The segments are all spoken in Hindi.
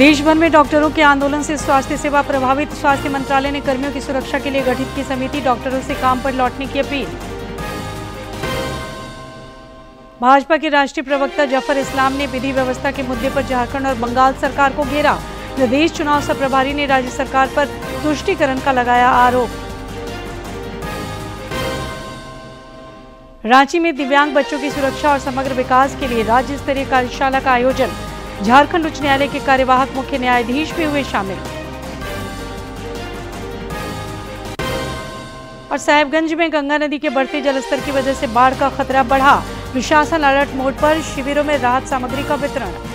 देश भर में डॉक्टरों के आंदोलन से स्वास्थ्य सेवा प्रभावित। स्वास्थ्य मंत्रालय ने कर्मियों की सुरक्षा के लिए गठित की समिति, डॉक्टरों से काम पर लौटने की अपील। भाजपा के राष्ट्रीय प्रवक्ता जफर इस्लाम ने विधि व्यवस्था के मुद्दे पर झारखंड और बंगाल सरकार को घेरा। प्रदेश चुनाव सह प्रभारी ने राज्य सरकार पर तुष्टीकरण का लगाया आरोप। रांची में दिव्यांग बच्चों की सुरक्षा और समग्र विकास के लिए राज्य स्तरीय कार्यशाला का आयोजन। झारखंड उच्च न्यायालय के कार्यवाहक मुख्य न्यायाधीश भी हुए शामिल। और साहेबगंज में गंगा नदी के बढ़ते जलस्तर की वजह से बाढ़ का खतरा बढ़ा। प्रशासन अलर्ट मोड पर, शिविरों में राहत सामग्री का वितरण।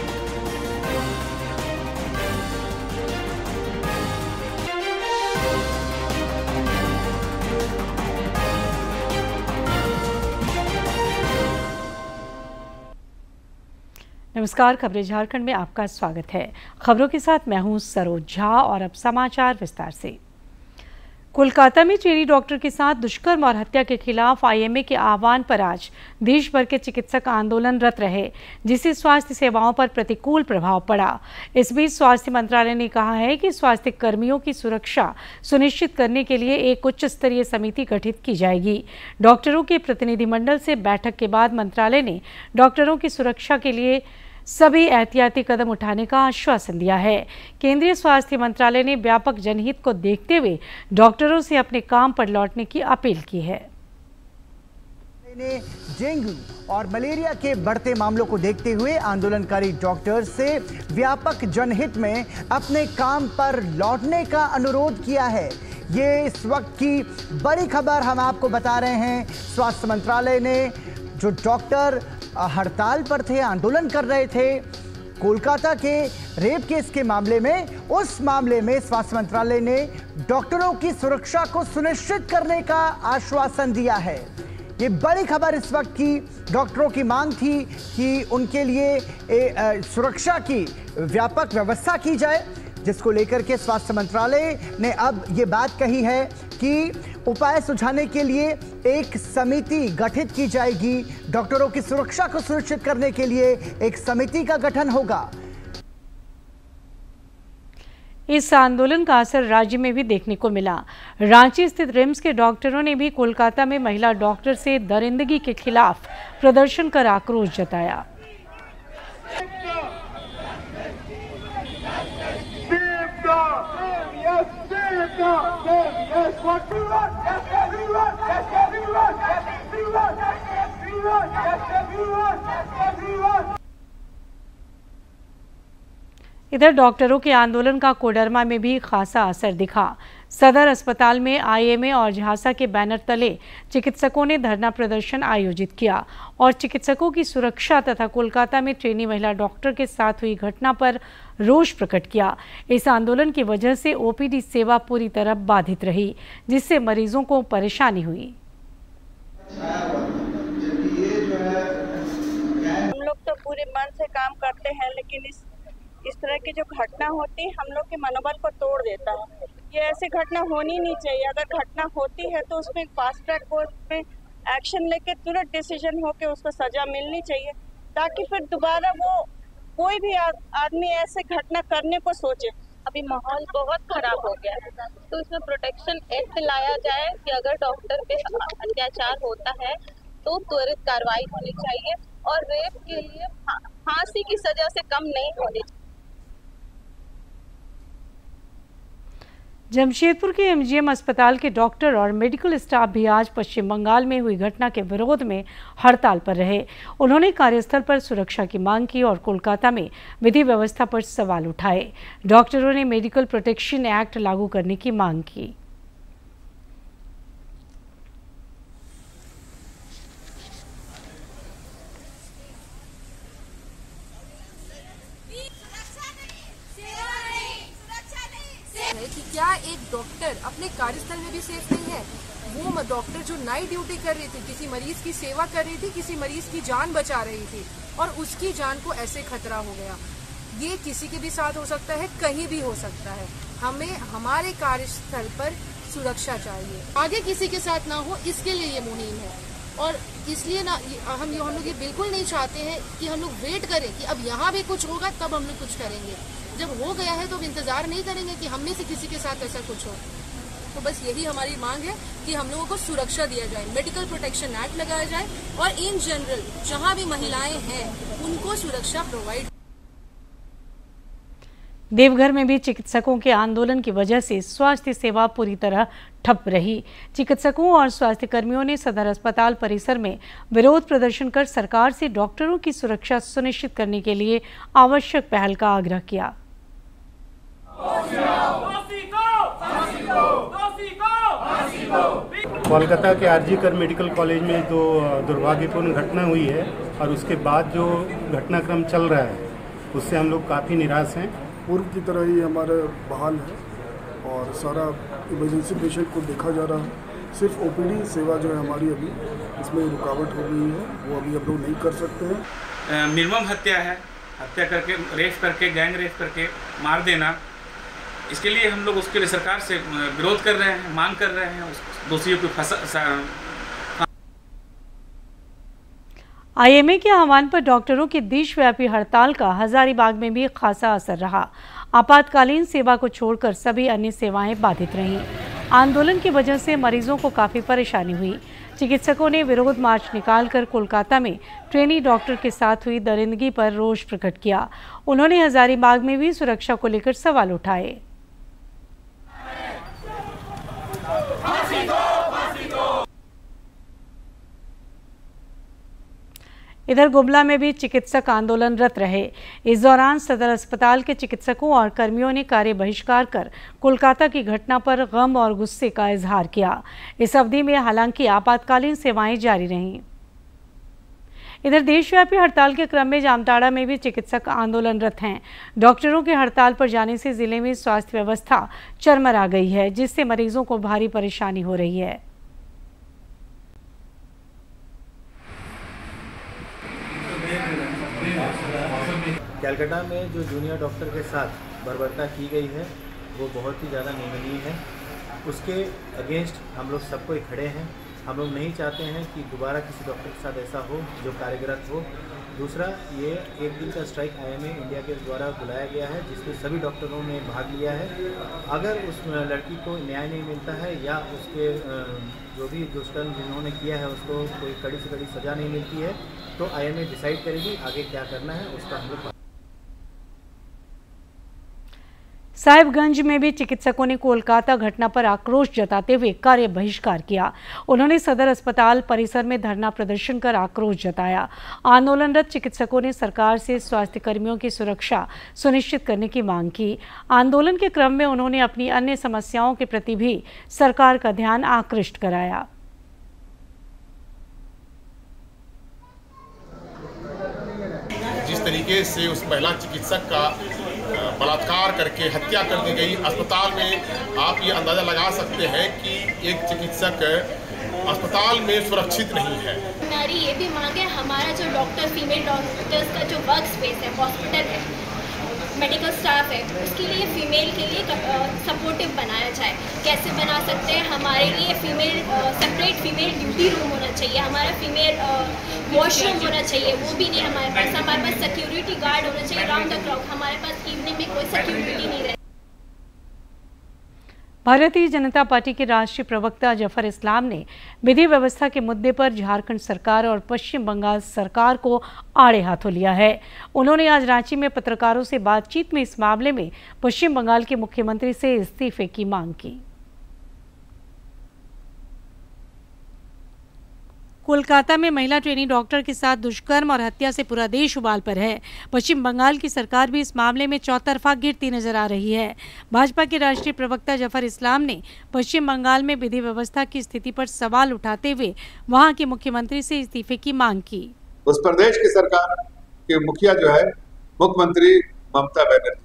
नमस्कार, खबरें झारखंड में आपका स्वागत है। खबरों के साथ मैं हूं सरोज झा और अब समाचार विस्तार से। कोलकाता में चीनी डॉक्टर के साथ दुष्कर्म और हत्या के खिलाफ आईएमए के आह्वान पर आज देश भर के चिकित्सक आंदोलनरत रहे, जिससे स्वास्थ्य सेवाओं पर प्रतिकूल प्रभाव पड़ा। इस बीच स्वास्थ्य मंत्रालय ने कहा है कि स्वास्थ्य कर्मियों की सुरक्षा सुनिश्चित करने के लिए एक उच्च स्तरीय समिति गठित की जाएगी। डॉक्टरों के प्रतिनिधिमंडल से बैठक के बाद मंत्रालय ने डॉक्टरों की सुरक्षा के लिए सभी एहतियाती कदम उठाने का आश्वासन दिया है। केंद्रीय स्वास्थ्य मंत्रालय ने व्यापक जनहित को देखते हुए डॉक्टरों से अपने काम पर लौटने की अपील की है। डेंगू और मलेरिया के बढ़ते मामलों को देखते हुए आंदोलनकारी डॉक्टर से व्यापक जनहित में अपने काम पर लौटने का अनुरोध किया है। ये इस वक्त की बड़ी खबर हम आपको बता रहे हैं। स्वास्थ्य मंत्रालय ने जो डॉक्टर हड़ताल पर थे, आंदोलन कर रहे थे कोलकाता के रेप केस के मामले में, उस मामले में स्वास्थ्य मंत्रालय ने डॉक्टरों की सुरक्षा को सुनिश्चित करने का आश्वासन दिया है। ये बड़ी खबर इस वक्त की। डॉक्टरों की मांग थी कि उनके लिए सुरक्षा की व्यापक व्यवस्था की जाए, जिसको लेकर के स्वास्थ्य मंत्रालय ने अब ये बात कही है कि उपाय सुझाने के लिए एक समिति गठित की जाएगी। डॉक्टरों की सुरक्षा को सुनिश्चित करने के लिए एक समिति का गठन होगा। इस आंदोलन का असर राज्य में भी देखने को मिला। रांची स्थित रिम्स के डॉक्टरों ने भी कोलकाता में महिला डॉक्टर से दरिंदगी के खिलाफ प्रदर्शन कर आक्रोश जताया। इधर डॉक्टरों के आंदोलन का कोडरमा में भी खासा असर दिखा। सदर अस्पताल में आईएमए और झांसा के बैनर तले चिकित्सकों ने धरना प्रदर्शन आयोजित किया और चिकित्सकों की सुरक्षा तथा कोलकाता में ट्रेनी महिला डॉक्टर के साथ हुई घटना पर रोष प्रकट किया। इस आंदोलन की वजह से ओपीडी सेवा पूरी तरह बाधित रही, जिससे मरीजों को परेशानी हुई। हम लोग तो पूरे मन से काम करते हैं, लेकिन इस तरह की जो घटना होती है हम लोग के मनोबल को तोड़ देता है। ये ऐसी घटना होनी नहीं चाहिए। अगर घटना होती है तो उसमें फास्ट ट्रैक कोर्ट में एक्शन लेके तुरंत डिसीजन होके उसको सजा मिलनी चाहिए, ताकि फिर दोबारा वो कोई भी आदमी ऐसे घटना करने को सोचे। अभी माहौल बहुत खराब हो गया है, तो इसमें प्रोटेक्शन एक्ट लाया जाए कि अगर डॉक्टर पे अत्याचार होता है तो त्वरित कार्रवाई होनी चाहिए और रेप के लिए फांसी की सजा से कम नहीं होनी चाहिए। जमशेदपुर के एमजीएम अस्पताल के डॉक्टर और मेडिकल स्टाफ भी आज पश्चिम बंगाल में हुई घटना के विरोध में हड़ताल पर रहे। उन्होंने कार्यस्थल पर सुरक्षा की मांग की और कोलकाता में विधि व्यवस्था पर सवाल उठाए। डॉक्टरों ने मेडिकल प्रोटेक्शन एक्ट लागू करने की मांग की। कि क्या एक डॉक्टर अपने कार्यस्थल में भी सेफ नहीं है? वो डॉक्टर जो नाइट ड्यूटी कर रही थी, किसी मरीज की सेवा कर रही थी, किसी मरीज की जान बचा रही थी और उसकी जान को ऐसे खतरा हो गया। ये किसी के भी साथ हो सकता है, कहीं भी हो सकता है। हमें हमारे कार्यस्थल पर सुरक्षा चाहिए, आगे किसी के साथ ना हो, इसके लिए ये मुहिम है। और इसलिए ना हम लोग ये बिल्कुल नहीं चाहते हैं कि हम लोग वेट करें कि अब यहाँ भी कुछ होगा तब हम लोग कुछ करेंगे। जब हो गया है तो अब इंतजार नहीं करेंगे कि हम में से किसी के साथ ऐसा कुछ हो। तो बस यही हमारी मांग है कि हम लोगों को सुरक्षा दिया जाए, मेडिकल प्रोटेक्शन एक्ट लगाया जाए और इन जनरल जहां भी महिलाएं हैं उनको सुरक्षा प्रोवाइड। देवघर में भी चिकित्सकों के आंदोलन की वजह से स्वास्थ्य सेवा पूरी तरह ठप रही। चिकित्सकों और स्वास्थ्य कर्मियों ने सदर अस्पताल परिसर में विरोध प्रदर्शन कर सरकार से डॉक्टरों की सुरक्षा सुनिश्चित करने के लिए आवश्यक पहल का आग्रह किया। कोलकाता के आरजीकर मेडिकल कॉलेज में जो दुर्भाग्यपूर्ण घटना हुई है और उसके बाद जो घटनाक्रम चल रहा है उससे हम लोग काफ़ी निराश हैं। पूर्व की तरह ही हमारा बहाल है और सारा इमरजेंसी पेशेंट को देखा जा रहा है। सिर्फ ओपीडी सेवा जो है हमारी अभी इसमें रुकावट हो गई है, वो अभी हम लोग नहीं कर सकते हैं। निर्मम हत्या है, हत्या करके रेप करके गैंग रेप करके मार देना, इसके लिए हम लोग उसके लिए सरकार से विरोध कर रहे हैं, मांग कर रहे हैं, दोषियों को आईएमए के आह्वान पर डॉक्टरों की देशव्यापी हड़ताल का हजारीबाग में भी खासा असर रहा। आपातकालीन सेवा को छोड़कर सभी अन्य सेवाएं बाधित रहीं। आंदोलन की वजह से मरीजों को काफ़ी परेशानी हुई। चिकित्सकों ने विरोध मार्च निकालकर कोलकाता में ट्रेनी डॉक्टर के साथ हुई दरिंदगी पर रोष प्रकट किया। उन्होंने हजारीबाग में भी सुरक्षा को लेकर सवाल उठाए। इधर गुमला में भी चिकित्सक आंदोलनरत रहे। इस दौरान सदर अस्पताल के चिकित्सकों और कर्मियों ने कार्य बहिष्कार कर कोलकाता की घटना पर गम और गुस्से का इजहार किया। इस अवधि में हालांकि आपातकालीन सेवाएं जारी रहीं। इधर देशव्यापी हड़ताल के क्रम में जामताड़ा में भी चिकित्सक आंदोलनरत हैं। डॉक्टरों के हड़ताल पर जाने से जिले में स्वास्थ्य व्यवस्था चरमरा गई है, जिससे मरीजों को भारी परेशानी हो रही है। कलकत्ता में जो जूनियर डॉक्टर के साथ बर्बरता की गई है वो बहुत ही ज़्यादा निंदनीय है। उसके अगेंस्ट हम लोग सबको खड़े हैं। हम लोग नहीं चाहते हैं कि दोबारा किसी डॉक्टर के साथ ऐसा हो जो कार्यरत हो। दूसरा, ये एक दिन का स्ट्राइक आईएमए इंडिया के द्वारा बुलाया गया है, जिसमें सभी डॉक्टरों ने भाग लिया है। अगर उस लड़की को न्याय नहीं मिलता है या उसके जो भी दुष्कर्म जिन्होंने किया है उसको कोई कड़ी से कड़ी सज़ा नहीं मिलती है, तो आईएमए डिसाइड करेगी आगे क्या करना है उसका हम लोग। साहिबगंज में भी चिकित्सकों ने कोलकाता घटना पर आक्रोश जताते हुए कार्य बहिष्कार किया। उन्होंने सदर अस्पताल परिसर में धरना प्रदर्शन कर आक्रोश जताया। आंदोलनरत चिकित्सकों ने सरकार से स्वास्थ्य कर्मियों की सुरक्षा सुनिश्चित करने की मांग की। आंदोलन के क्रम में उन्होंने अपनी अन्य समस्याओं के प्रति भी सरकार का ध्यान आकृष्ट कराया। जिस तरीके से उस महिला चिकित्सक का बलात्कार करके हत्या कर दी गई अस्पताल में, आप ये अंदाज़ा लगा सकते हैं कि एक चिकित्सक अस्पताल में सुरक्षित नहीं है। हमारी ये भी मांग है, हमारा जो डॉक्टर फीमेल डॉक्टर्स का जो वर्क स्पेस है, हॉस्पिटल है, मेडिकल स्टाफ है, उसके लिए फीमेल के लिए सपोर्टिव बनाया जाए। कैसे बना सकते हैं? हमारे लिए female separate female duty room होना चाहिए, हमारा फीमेल वॉशरूम होना चाहिए, वो भी नहीं हमारे पास सिक्योरिटी गार्ड होना चाहिए राउंड द क्लॉक। हमारे पास इवनिंग में कोई सिक्योरिटी नहीं रहती। भारतीय जनता पार्टी के राष्ट्रीय प्रवक्ता जफर इस्लाम ने विधि व्यवस्था के मुद्दे पर झारखंड सरकार और पश्चिम बंगाल सरकार को आड़े हाथों लिया है। उन्होंने आज रांची में पत्रकारों से बातचीत में इस मामले में पश्चिम बंगाल के मुख्यमंत्री से इस्तीफे की मांग की। कोलकाता में महिला ट्रेनी डॉक्टर के साथ दुष्कर्म और हत्या से पूरा देश उबाल पर है। पश्चिम बंगाल की सरकार भी इस मामले में चौतरफा गिरती नजर आ रही है। भाजपा के राष्ट्रीय प्रवक्ता जफर इस्लाम ने पश्चिम बंगाल में विधि व्यवस्था की स्थिति पर सवाल उठाते हुए वहां के मुख्यमंत्री से इस्तीफे की मांग की। उस प्रदेश की सरकार के मुखिया जो है मुख्यमंत्री ममता बनर्जी,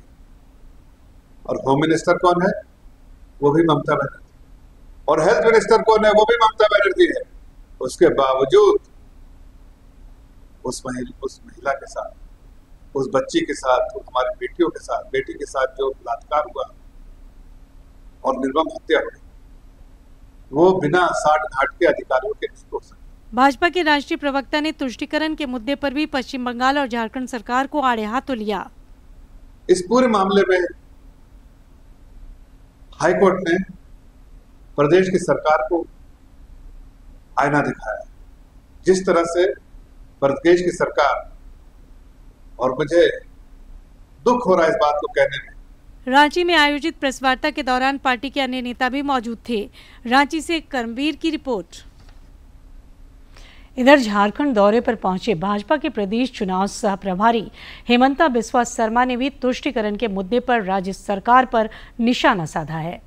और होम मिनिस्टर कौन है? वो भी ममता बनर्जी, और हेल्थ मिनिस्टर कौन है? वो भी ममता बनर्जी है। उसके बावजूद उस महिला के साथ, उस बच्ची के साथ, हमारी बेटियों के साथ, बेटी के साथ जो बलात्कार हुआ और निर्मम हत्या हुई, वो बिना साठ घाट के अधिकारियों के नहीं हो सकते। भाजपा के राष्ट्रीय प्रवक्ता ने तुष्टीकरण के मुद्दे पर भी पश्चिम बंगाल और झारखंड सरकार को आड़े हाथों लिया। इस पूरे मामले में हाईकोर्ट ने प्रदेश की सरकार को आईना दिखाया। जिस तरह से प्रदेश की सरकार, और मुझे दुख हो रहा है इस बात को कहने में। रांची में आयोजित प्रेस वार्ता के दौरान पार्टी के अन्य नेता भी मौजूद थे। रांची से कर्मवीर की रिपोर्ट। इधर झारखंड दौरे पर पहुंचे भाजपा के प्रदेश चुनाव सह प्रभारी हेमंता बिस्वा शर्मा ने भी तुष्टीकरण के मुद्दे पर राज्य सरकार पर निशाना साधा है।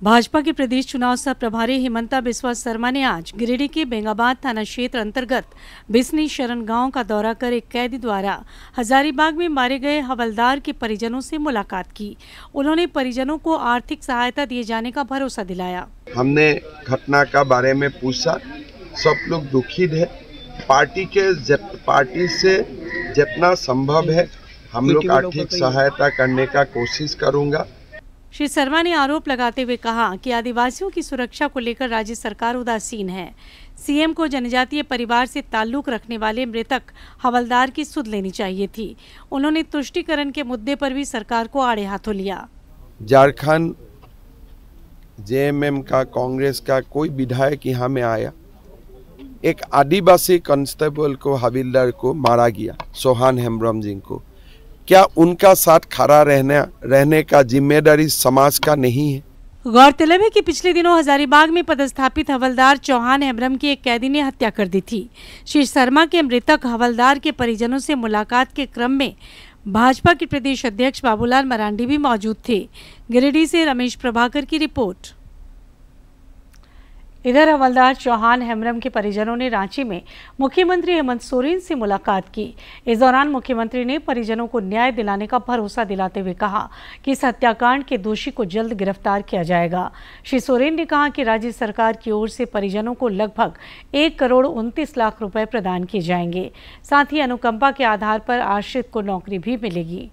भाजपा के प्रदेश चुनाव सह प्रभारी हेमंता बिस्वा शर्मा ने आज गिरिडीह के बेंगाबाद थाना क्षेत्र अंतर्गत बिस्नी शरण गांव का दौरा कर एक कैदी द्वारा हजारीबाग में मारे गए हवलदार के परिजनों से मुलाकात की। उन्होंने परिजनों को आर्थिक सहायता दिए जाने का भरोसा दिलाया। हमने घटना का बारे में पूछा, सब लोग दुखित है। पार्टी से जितना संभव है हम लोग आर्थिक सहायता करने का कोशिश करूँगा। श्री शर्मा ने आरोप लगाते हुए कहा कि आदिवासियों की सुरक्षा को लेकर राज्य सरकार उदासीन है। सीएम को जनजातीय परिवार से ताल्लुक रखने वाले मृतक हवलदार की सुध लेनी चाहिए थी। उन्होंने तुष्टीकरण के मुद्दे पर भी सरकार को आड़े हाथों लिया। झारखंड जेएमएम का, कांग्रेस का कोई विधायक यहाँ में आया, एक आदिवासी कांस्टेबल को, हवलदार को मारा गया, चौहान हेम्ब्रम जी को। क्या उनका साथ खड़ा रहने का जिम्मेदारी समाज का नहीं है? गौरतलब है कि पिछले दिनों हजारीबाग में पदस्थापित हवलदार चौहान हेम्ब्रम की एक कैदी ने हत्या कर दी थी। श्री शर्मा के मृतक हवलदार के परिजनों से मुलाकात के क्रम में भाजपा के प्रदेश अध्यक्ष बाबूलाल मरांडी भी मौजूद थे। गिरिडीह से रमेश प्रभाकर की रिपोर्ट। इधर हवलदार चौहान हेम्ब्रम के परिजनों ने रांची में मुख्यमंत्री हेमंत सोरेन से मुलाकात की। इस दौरान मुख्यमंत्री ने परिजनों को न्याय दिलाने का भरोसा दिलाते हुए कहा कि इस हत्याकांड के दोषी को जल्द गिरफ्तार किया जाएगा। श्री सोरेन ने कहा कि राज्य सरकार की ओर से परिजनों को लगभग 1,29 लाख रुपए प्रदान किए जाएंगे। साथ ही अनुकंपा के आधार पर आश्रित को नौकरी भी मिलेगी।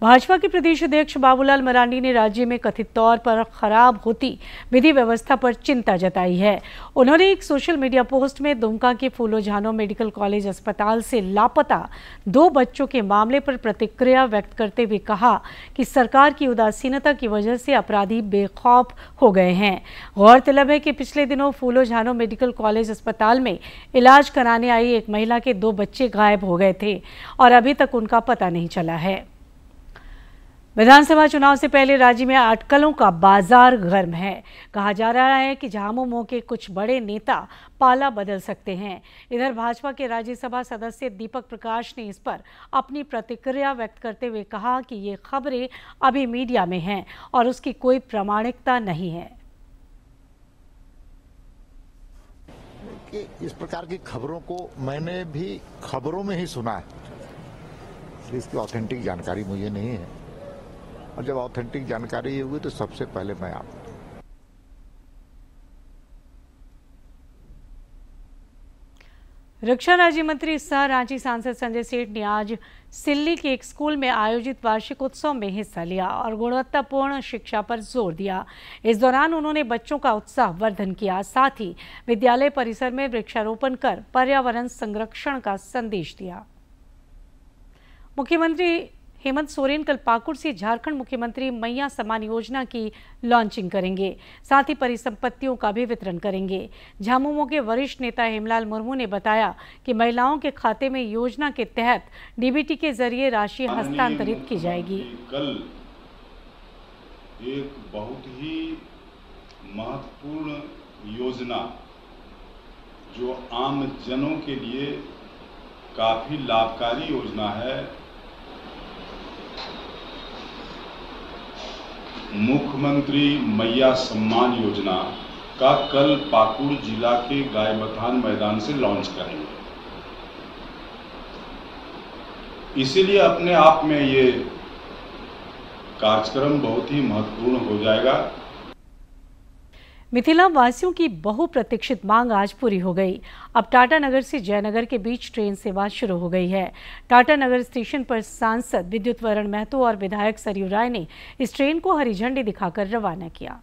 भाजपा के प्रदेश अध्यक्ष बाबूलाल मरांडी ने राज्य में कथित तौर पर खराब होती विधि व्यवस्था पर चिंता जताई है। उन्होंने एक सोशल मीडिया पोस्ट में दुमका के फूलो झानो मेडिकल कॉलेज अस्पताल से लापता 2 बच्चों के मामले पर प्रतिक्रिया व्यक्त करते हुए कहा कि सरकार की उदासीनता की वजह से अपराधी बेखौफ हो गए हैं। गौरतलब है कि पिछले दिनों फूलो झानो मेडिकल कॉलेज अस्पताल में इलाज कराने आई एक महिला के 2 बच्चे गायब हो गए थे और अभी तक उनका पता नहीं चला है। विधानसभा चुनाव से पहले राज्य में अटकलों का बाजार गर्म है। कहा जा रहा है कि झामुमो के कुछ बड़े नेता पाला बदल सकते हैं। इधर भाजपा के राज्यसभा सदस्य दीपक प्रकाश ने इस पर अपनी प्रतिक्रिया व्यक्त करते हुए कहा कि ये खबरें अभी मीडिया में हैं और उसकी कोई प्रामाणिकता नहीं है। कि इस प्रकार की खबरों को मैंने भी खबरों में ही सुना है, इसकी ऑथेंटिक जानकारी मुझे नहीं है, और जब ऑथेंटिक जानकारी होगी तो सबसे पहले मैं आप। रक्षा राज्य मंत्री सह रांची सांसद संजय सेठ ने आज सिल्ली के एक स्कूल में आयोजित वार्षिक उत्सव में हिस्सा लिया और गुणवत्तापूर्ण शिक्षा पर जोर दिया। इस दौरान उन्होंने बच्चों का उत्साह वर्धन किया। साथ ही विद्यालय परिसर में वृक्षारोपण कर पर्यावरण संरक्षण का संदेश दिया। मुख्यमंत्री हेमंत सोरेन कल पाकुड़ से झारखंड मुख्यमंत्री मैया सम्मान योजना की लॉन्चिंग करेंगे। साथ ही परिसंपत्तियों का भी वितरण करेंगे। झामुमो के वरिष्ठ नेता हेमलाल मुर्मू ने बताया कि महिलाओं के खाते में योजना के तहत डीबीटी के जरिए राशि हस्तांतरित की जाएगी। कल एक बहुत ही महत्वपूर्ण योजना जो आम जनों के लिए काफी लाभकारी योजना है, मुख्यमंत्री मैया सम्मान योजना का कल पाकुड़ जिला के गायबथान मैदान से लॉन्च करेंगे। इसीलिए अपने आप में ये कार्यक्रम बहुत ही महत्वपूर्ण हो जाएगा। मिथिला वासियों की बहुप्रतीक्षित मांग आज पूरी हो गई। अब टाटानगर से जयनगर के बीच ट्रेन सेवा शुरू हो गई है। टाटानगर स्टेशन पर सांसद विद्युत वरण महतो और विधायक सरयू राय ने इस ट्रेन को हरी झंडी दिखाकर रवाना किया।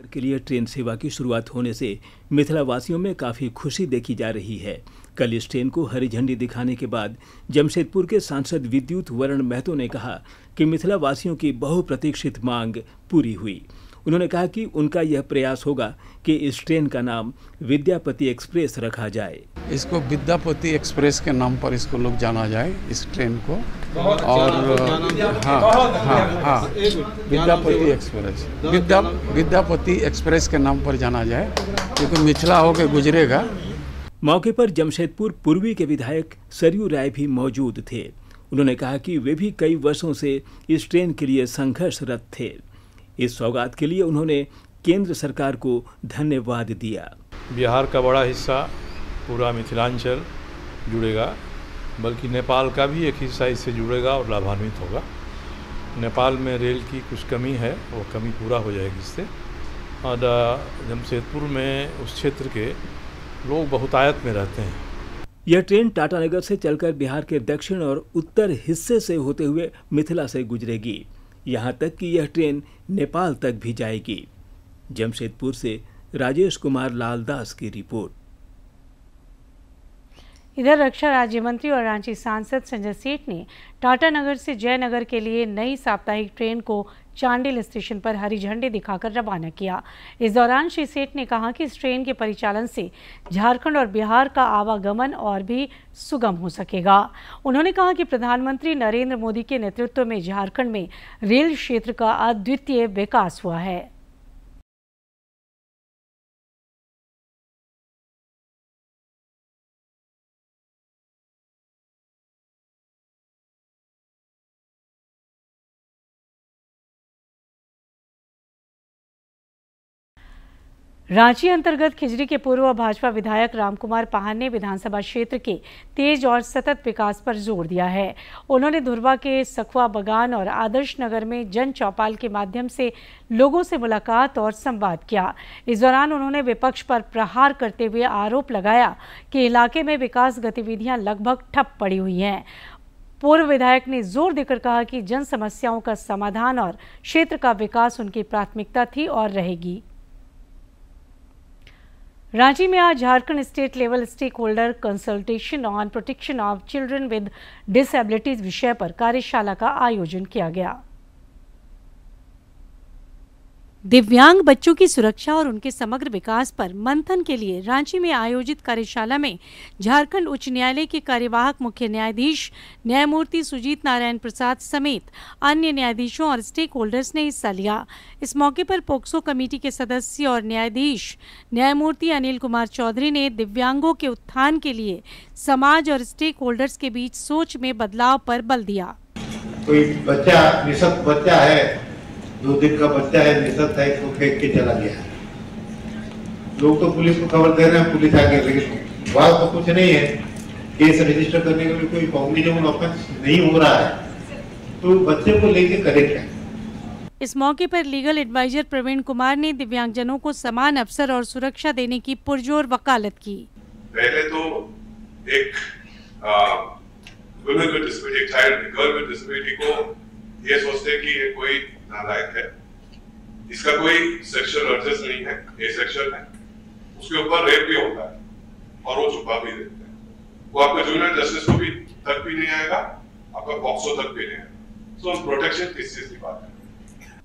के लिए ट्रेन सेवा की शुरुआत होने से मिथिला वासियों में काफ़ी खुशी देखी जा रही है। कल इस ट्रेन को हरी झंडी दिखाने के बाद जमशेदपुर के सांसद विद्युत वरण महतो ने कहा कि मिथिला वासियों की बहुप्रतीक्षित मांग पूरी हुई। उन्होंने कहा कि उनका यह प्रयास होगा कि इस ट्रेन का नाम विद्यापति एक्सप्रेस रखा जाए। इसको विद्यापति एक्सप्रेस के नाम पर इसको लोग जाना जाए, इस ट्रेन को। और हाँ विद्यापति एक्सप्रेस, विद्यापति एक्सप्रेस के नाम पर जाना जाए, क्योंकि मिथिला होकर गुजरेगा। मौके पर जमशेदपुर पूर्वी के विधायक सरयू राय भी मौजूद थे। उन्होंने कहा कि वे भी कई वर्षों से इस ट्रेन के लिए संघर्षरत थे। इस सौगात के लिए उन्होंने केंद्र सरकार को धन्यवाद दिया। बिहार का बड़ा हिस्सा पूरा मिथिलांचल जुड़ेगा, बल्कि नेपाल का भी एक हिस्सा इससे जुड़ेगा और लाभान्वित होगा। नेपाल में रेल की कुछ कमी है, वो कमी पूरा हो जाएगी इससे। और जमशेदपुर में उस क्षेत्र के लोग बहुतायत में रहते हैं। यह ट्रेन टाटानगर से चलकर बिहार के दक्षिण और उत्तर हिस्से से होते हुए मिथिला से गुजरेगी। यहाँ तक कि यह ट्रेन नेपाल तक भी जाएगी। जमशेदपुर से राजेश कुमार लाल दास की रिपोर्ट। इधर रक्षा राज्य मंत्री और रांची सांसद संजय सेठ ने टाटानगर से जयनगर के लिए नई साप्ताहिक ट्रेन को चांडिल स्टेशन पर हरी झंडी दिखाकर रवाना किया। इस दौरान श्री सेठ ने कहा कि इस ट्रेन के परिचालन से झारखंड और बिहार का आवागमन और भी सुगम हो सकेगा। उन्होंने कहा कि प्रधानमंत्री नरेंद्र मोदी के नेतृत्व में झारखंड में रेल क्षेत्र का अद्वितीय विकास हुआ है। रांची अंतर्गत खिजरी के पूर्व भाजपा विधायक रामकुमार पाहन ने विधानसभा क्षेत्र के तेज और सतत विकास पर जोर दिया है। उन्होंने धुरवा के सखुआ बगान और आदर्श नगर में जन चौपाल के माध्यम से लोगों से मुलाकात और संवाद किया। इस दौरान उन्होंने विपक्ष पर प्रहार करते हुए आरोप लगाया कि इलाके में विकास गतिविधियां लगभग ठप पड़ी हुई हैं। पूर्व विधायक ने जोर देकर कहा कि जन समस्याओं का समाधान और क्षेत्र का विकास उनकी प्राथमिकता थी और रहेगी। रांची में आज Jharkhand state level stakeholder consultation on protection of children with disabilities विषय पर कार्यशाला का आयोजन किया गया। दिव्यांग बच्चों की सुरक्षा और उनके समग्र विकास पर मंथन के लिए रांची में आयोजित कार्यशाला में झारखंड उच्च न्यायालय के कार्यवाहक मुख्य न्यायाधीश न्यायमूर्ति सुजीत नारायण प्रसाद समेत अन्य न्यायाधीशों और स्टेक होल्डर्स ने हिस्सा लिया। इस मौके पर पोक्सो कमेटी के सदस्य और न्यायाधीश न्यायमूर्ति अनिल कुमार चौधरी ने दिव्यांगों के उत्थान के लिए समाज और स्टेक होल्डर्स के बीच सोच में बदलाव पर बल दिया। कोई बच्चा निशक्त बच्चा है, 2 दिन का बच्चा है, निशक्त है, इसको फेंक के चला गया। लोग तो पुलिस को खबर दे रहे हैं, पुलिस आ गई, लेकिन बात तो कुछ नहीं है। केस रजिस्टर करने के लिए कोई कॉग्निजेबल ऑफेंस नहीं हो रहा है, तो बच्चे को लेके करे क्या। इस मौके पर लीगल एडवाइजर प्रवीण कुमार ने दिव्यांगजनों को समान अवसर और सुरक्षा देने की पुरजोर वकालत की। पहले तो एक women with disability, child, girl with disability को ये सोचते हैं कि ये कोई नालायक है, इसका कोई सेक्सुअल अर्जेस नहीं है, ये सेक्सुअल है, उसके ऊपर रेप भी होता है और वो छुपा भी देते हैं। वो आपका जुवेनाइल जस्टिस को भी तक भी नहीं आएगा, आपका पॉक्सो तक भी नहीं आएगा। सो प्रोटेक्शन किस चीज की बात है।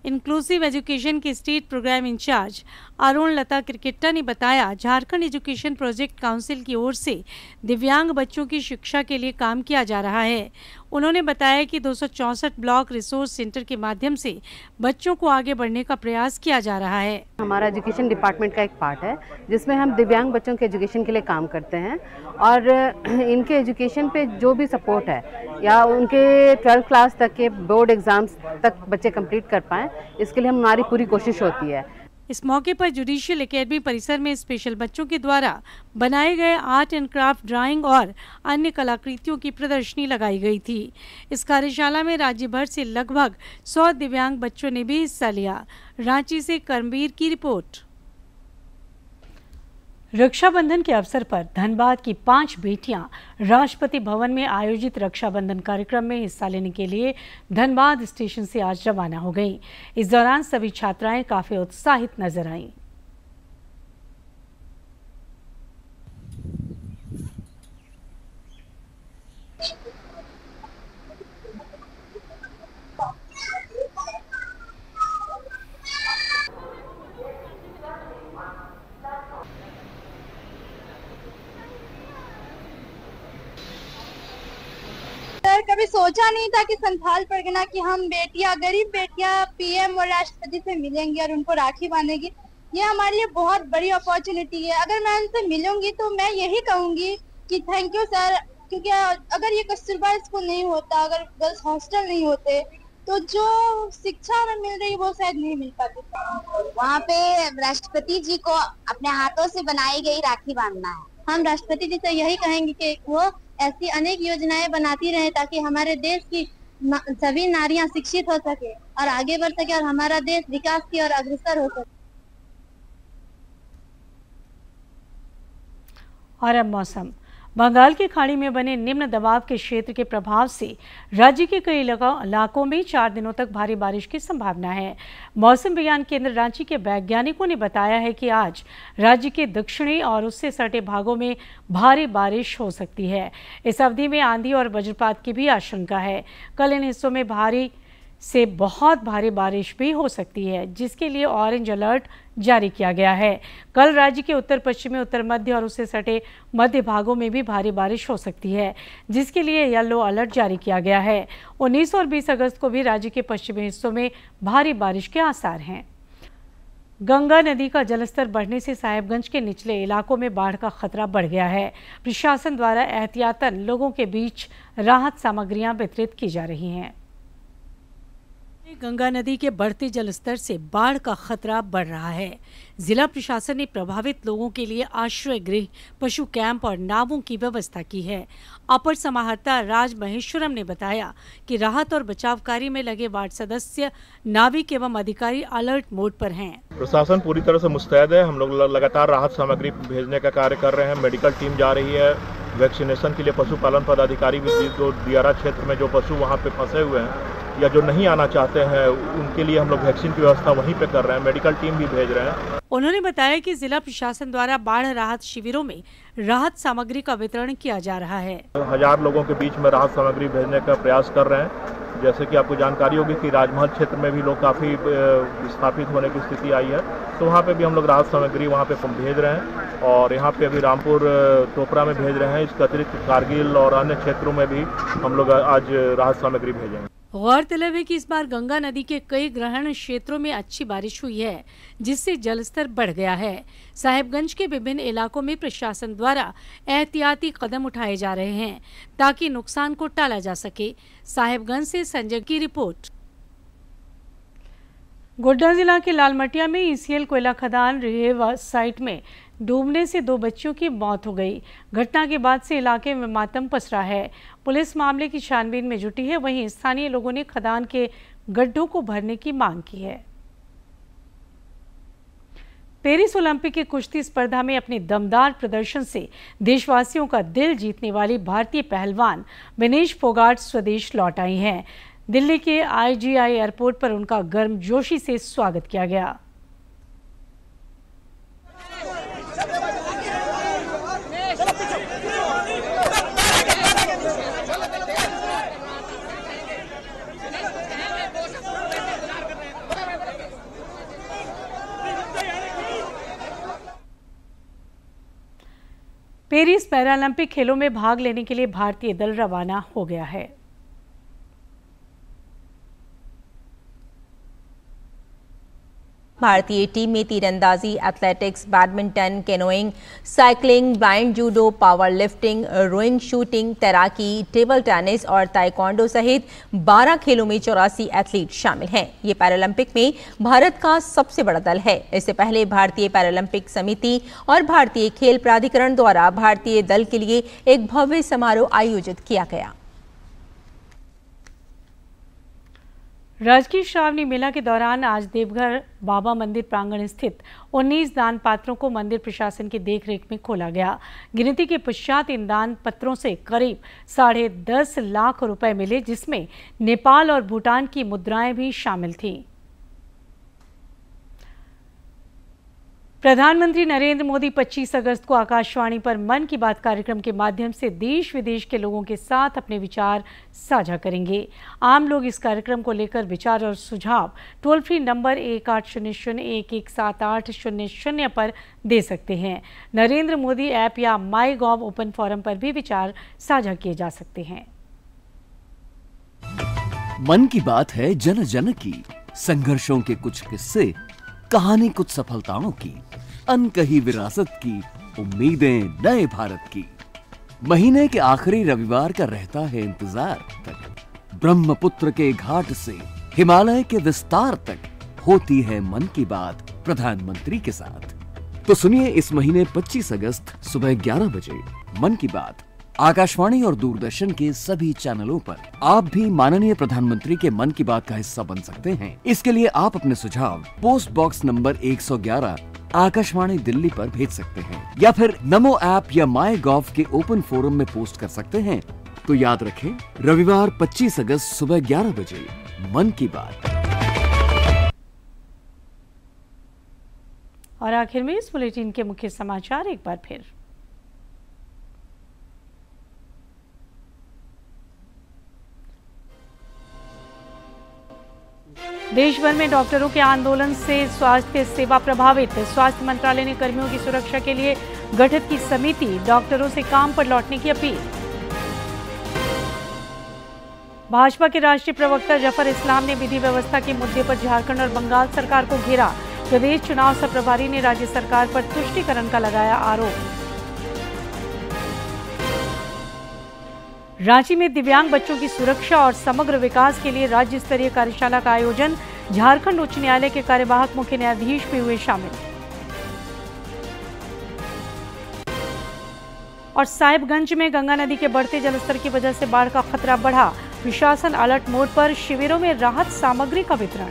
इंक्लूसिव एजुकेशन के स्टेट प्रोग्राम इंचार्ज अरुण लता क्रिकेटा ने बताया, झारखंड एजुकेशन प्रोजेक्ट काउंसिल की ओर से दिव्यांग बच्चों की शिक्षा के लिए काम किया जा रहा है। उन्होंने बताया कि 264 ब्लॉक रिसोर्स सेंटर के माध्यम से बच्चों को आगे बढ़ने का प्रयास किया जा रहा है। हमारा एजुकेशन डिपार्टमेंट का एक पार्ट है जिसमें हम दिव्यांग बच्चों के एजुकेशन के लिए काम करते हैं और इनके एजुकेशन पे जो भी सपोर्ट है या उनके 12th क्लास तक के बोर्ड एग्जाम्स तक बच्चे कंप्लीट कर पाएँ, इसके लिए हमारी पूरी कोशिश होती है। इस मौके पर जुडिशियल एकेडमी परिसर में स्पेशल बच्चों के द्वारा बनाए गए आर्ट एंड क्राफ्ट, ड्राइंग और अन्य कलाकृतियों की प्रदर्शनी लगाई गई थी। इस कार्यशाला में राज्य भर से लगभग 100 दिव्यांग बच्चों ने भी हिस्सा लिया। रांची से कर्मवीर की रिपोर्ट। रक्षाबंधन के अवसर पर धनबाद की 5 बेटियां राष्ट्रपति भवन में आयोजित रक्षाबंधन कार्यक्रम में हिस्सा लेने के लिए धनबाद स्टेशन से आज रवाना हो गईं। इस दौरान सभी छात्राएं काफी उत्साहित नजर आईं। कभी सोचा नहीं था कि संथाल परगना की हम बेटियां, गरीब बेटियां पीएम और राष्ट्रपति से मिलेंगी और उनको राखी बांधेगी। ये हमारे लिए बहुत बड़ी अपॉर्चुनिटी है। अगर मैं उनसे मिलूंगी तो मैं यही कहूंगी कि थैंक यू सर, क्योंकि अगर ये कस्तूरबा स्कूल नहीं होता, अगर गर्ल्स हॉस्टल नहीं होते तो जो शिक्षा हमें मिल रही वो शायद नहीं मिल पाती। वहाँ पे राष्ट्रपति जी को अपने हाथों से बनाई गई राखी बांधना है। हम राष्ट्रपति जी से यही कहेंगे कि वो ऐसी अनेक योजनाएं बनाती रहे ताकि हमारे देश की सभी नारियां शिक्षित हो सके और आगे बढ़ सके और हमारा देश विकास की ओर अग्रसर हो सके। और अब मौसम। बंगाल की खाड़ी में बने निम्न दबाव के क्षेत्र के प्रभाव से राज्य के कई इलाकों में 4 दिनों तक भारी बारिश की संभावना है। मौसम विज्ञान केंद्र रांची के वैज्ञानिकों ने बताया है कि आज राज्य के दक्षिणी और उससे सटे भागों में भारी बारिश हो सकती है। इस अवधि में आंधी और वज्रपात की भी आशंका है। कल इन हिस्सों में भारी से बहुत भारी बारिश भी हो सकती है, जिसके लिए ऑरेंज अलर्ट जारी किया गया है। कल राज्य के उत्तर पश्चिमी, उत्तर मध्य और उससे सटे मध्य भागों में भी भारी बारिश हो सकती है, जिसके लिए येलो अलर्ट जारी किया गया है। 19 और 20 अगस्त को भी राज्य के पश्चिमी हिस्सों में भारी बारिश के आसार हैं। गंगा नदी का जलस्तर बढ़ने से साहेबगंज के निचले इलाकों में बाढ़ का खतरा बढ़ गया है। प्रशासन द्वारा एहतियातन लोगों के बीच राहत सामग्रियां वितरित की जा रही हैं। गंगा नदी के बढ़ते जलस्तर से बाढ़ का खतरा बढ़ रहा है। जिला प्रशासन ने प्रभावित लोगों के लिए आश्रय गृह, पशु कैंप और नावों की व्यवस्था की है। अपर समाहर्ता राज महेश्वरम ने बताया कि राहत और बचाव कार्य में लगे वार्ड सदस्य, नाविक एवं अधिकारी अलर्ट मोड पर हैं। प्रशासन पूरी तरह से मुस्तैद है। हम लोग लगातार राहत सामग्री भेजने का कार्य कर रहे हैं। मेडिकल टीम जा रही है। वैक्सीनेशन के लिए पशुपालन पदाधिकारी भी जो दियारा क्षेत्र में जो पशु वहाँ पे फंसे हुए हैं या जो नहीं आना चाहते हैं, उनके लिए हम लोग वैक्सीन की व्यवस्था वहीं पे कर रहे हैं। मेडिकल टीम भी भेज रहे हैं। उन्होंने बताया कि जिला प्रशासन द्वारा बाढ़ राहत शिविरों में राहत सामग्री का वितरण किया जा रहा है। 1000 लोगों के बीच में राहत सामग्री भेजने का प्रयास कर रहे हैं। जैसे कि आपको जानकारी होगी कि राजमहल क्षेत्र में भी लोग काफ़ी विस्थापित होने की स्थिति आई है, तो वहाँ पे भी हम लोग राहत सामग्री वहाँ पे भेज रहे हैं। और यहाँ पे अभी रामपुर टोपरा में भेज रहे हैं। इसके अतिरिक्त कारगिल और अन्य क्षेत्रों में भी हम लोग आज राहत सामग्री भेजेंगे। गौरतलब है कि इस बार गंगा नदी के कई ग्रहण क्षेत्रों में अच्छी बारिश हुई है, जिससे जलस्तर बढ़ गया है। साहेबगंज के विभिन्न इलाकों में प्रशासन द्वारा एहतियाती कदम उठाए जा रहे हैं ताकि नुकसान को टाला जा सके। साहेबगंज से संजय की रिपोर्ट। गोड्डा जिला के लालमटिया में ईसीएल कोयला खदान रेव साइट में डूबने से 2 बच्चियों की मौत हो गई। घटना के बाद से इलाके में मातम पसरा है। पुलिस मामले की छानबीन में जुटी है। वहीं स्थानीय लोगों ने खदान के गड्ढों को भरने की मांग की है। पेरिस ओलंपिक की कुश्ती स्पर्धा में अपने दमदार प्रदर्शन से देशवासियों का दिल जीतने वाली भारतीय पहलवान विनेश फोगाट स्वदेश लौट आई हैं। दिल्ली के IGI एयरपोर्ट पर उनका गर्मजोशी से स्वागत किया गया। पेरिस पैरालंपिक खेलों में भाग लेने के लिए भारतीय दल रवाना हो गया है। भारतीय टीम में तीरंदाजी, athletics, badminton, canoeing, cycling, blind judo, power lifting, rowing, shooting, तैराकी, टेबल टेनिस और ताइक्वांडो सहित 12 खेलों में 84 एथलीट शामिल हैं। ये पैरालंपिक में भारत का सबसे बड़ा दल है। इससे पहले भारतीय पैरालंपिक समिति और भारतीय खेल प्राधिकरण द्वारा भारतीय दल के लिए एक भव्य समारोह आयोजित किया गया। राजकीय श्रावणी मेला के दौरान आज देवघर बाबा मंदिर प्रांगण स्थित 19 दान पात्रों को मंदिर प्रशासन की देखरेख में खोला गया। गिनती के पश्चात इन दान पत्रों से करीब 10.5 लाख रुपए मिले, जिसमें नेपाल और भूटान की मुद्राएं भी शामिल थीं। प्रधानमंत्री नरेंद्र मोदी 25 अगस्त को आकाशवाणी पर मन की बात कार्यक्रम के माध्यम से देश विदेश के लोगों के साथ अपने विचार साझा करेंगे। आम लोग इस कार्यक्रम को लेकर विचार और सुझाव टोल फ्री नंबर 1800117800 पर दे सकते हैं। नरेंद्र मोदी ऐप या माई गॉव ओपन फोरम पर भी विचार साझा किए जा सकते हैं। मन की बात है जन जन की, संघर्षों के कुछ किस्से, कहानी कुछ सफलताओं की, अनकही विरासत की, उम्मीदें नए भारत की। महीने के आखिरी रविवार का रहता है इंतजार तक, ब्रह्मपुत्र के घाट से हिमालय के विस्तार तक होती है मन की बात प्रधानमंत्री के साथ। तो सुनिए इस महीने 25 अगस्त सुबह 11 बजे मन की बात आकाशवाणी और दूरदर्शन के सभी चैनलों पर। आप भी माननीय प्रधानमंत्री के मन की बात का हिस्सा बन सकते हैं। इसके लिए आप अपने सुझाव post box number 111 Akashvani Delhi पर भेज सकते हैं या फिर नमो ऐप या माई गॉव के ओपन फोरम में पोस्ट कर सकते हैं। तो याद रखें, रविवार 25 अगस्त सुबह 11 बजे मन की बात। और आखिर में इस बुलेटिन के मुख्य समाचार एक बार फिर। देश भर में डॉक्टरों के आंदोलन से स्वास्थ्य सेवा प्रभावित। स्वास्थ्य मंत्रालय ने कर्मियों की सुरक्षा के लिए गठित की समिति, डॉक्टरों से काम पर लौटने की अपील। भाजपा के राष्ट्रीय प्रवक्ता जफर इस्लाम ने विधि व्यवस्था के मुद्दे पर झारखंड और बंगाल सरकार को घेरा। प्रदेश चुनाव सह प्रभारी ने राज्य सरकार पर तुष्टीकरण का लगाया आरोप। रांची में दिव्यांग बच्चों की सुरक्षा और समग्र विकास के लिए राज्य स्तरीय कार्यशाला का आयोजन। झारखंड उच्च न्यायालय के कार्यवाहक मुख्य न्यायाधीश भी हुए शामिल। और साहिबगंज में गंगा नदी के बढ़ते जलस्तर की वजह से बाढ़ का खतरा बढ़ा। प्रशासन अलर्ट मोड पर, शिविरों में राहत सामग्री का वितरण।